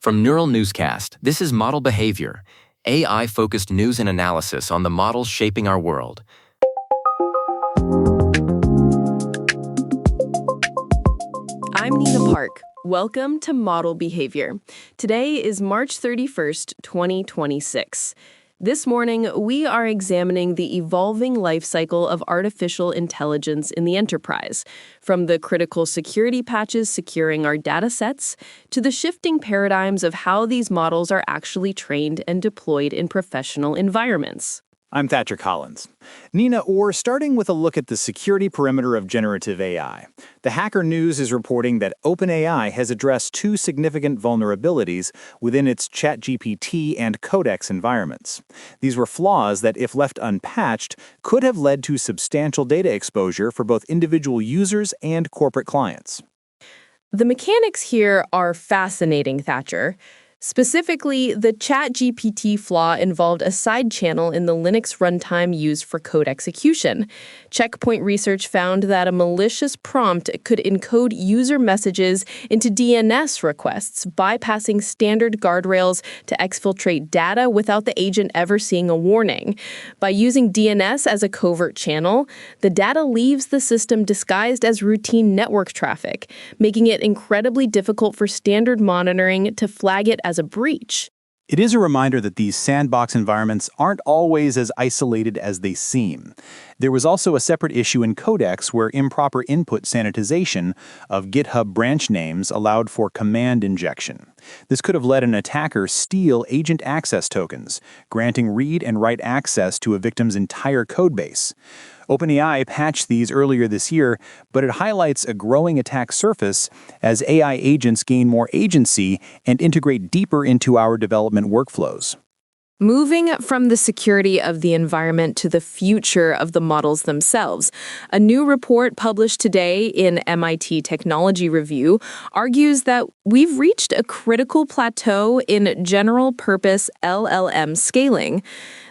From Neural Newscast, this is Model Behavior, AI-focused news and analysis on the models shaping our world. I'm Nina Park. Welcome to Model Behavior. Today is March 31st, 2026. This morning, we are examining the evolving life cycle of artificial intelligence in the enterprise, from the critical security patches securing our data sets to the shifting paradigms of how these models are actually trained and deployed in professional environments. I'm Thatcher Collins. Nina, we're starting with a look at the security perimeter of generative AI. The Hacker News is reporting that OpenAI has addressed two significant vulnerabilities within its ChatGPT and Codex environments. These were flaws that, if left unpatched, could have led to substantial data exposure for both individual users and corporate clients. The mechanics here are fascinating, Thatcher. Specifically, the ChatGPT flaw involved a side channel in the Linux runtime used for code execution. Checkpoint research found that a malicious prompt could encode user messages into DNS requests, bypassing standard guardrails to exfiltrate data without the agent ever seeing a warning. By using DNS as a covert channel, the data leaves the system disguised as routine network traffic, making it incredibly difficult for standard monitoring to flag it as a breach. It is a reminder that these sandbox environments aren't always as isolated as they seem. There was also a separate issue in Codex where improper input sanitization of GitHub branch names allowed for command injection. This could have let an attacker steal agent access tokens, granting read and write access to a victim's entire codebase. OpenAI patched these earlier this year, but it highlights a growing attack surface as AI agents gain more agency and integrate deeper into our development workflows. Moving from the security of the environment to the future of the models themselves, a new report published today in MIT Technology Review argues that we've reached a critical plateau in general-purpose LLM scaling.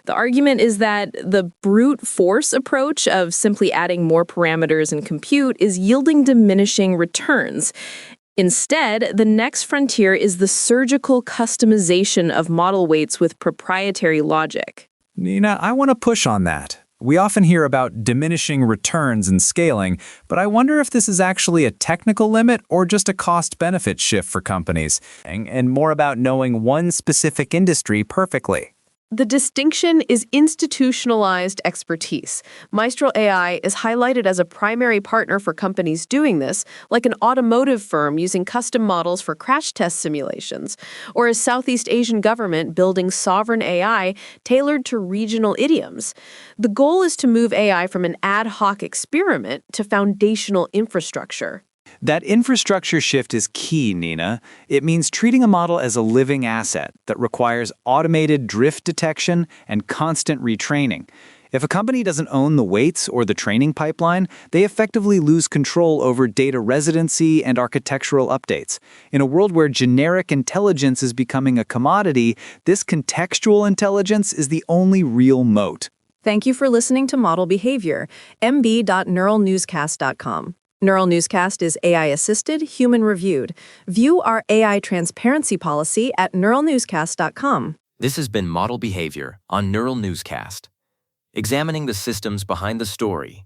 The argument is that the brute force approach of simply adding more parameters and compute is yielding diminishing returns. Instead, the next frontier is the surgical customization of model weights with proprietary logic. Nina, I want to push on that. We often hear about diminishing returns in scaling, but I wonder if this is actually a technical limit or just a cost-benefit shift for companies, and more about knowing one specific industry perfectly. The distinction is institutionalized expertise. Maestro AI is highlighted as a primary partner for companies doing this, like an automotive firm using custom models for crash test simulations, or a Southeast Asian government building sovereign AI tailored to regional idioms. The goal is to move AI from an ad hoc experiment to foundational infrastructure. That infrastructure shift is key, Nina. It means treating a model as a living asset that requires automated drift detection and constant retraining. If a company doesn't own the weights or the training pipeline, they effectively lose control over data residency and architectural updates. In a world where generic intelligence is becoming a commodity, this contextual intelligence is the only real moat. Thank you for listening to Model Behavior, mb.neuralnewscast.com. Neural Newscast is AI-assisted, human-reviewed. View our AI transparency policy at neuralnewscast.com. This has been Model Behavior on Neural Newscast, examining the systems behind the story.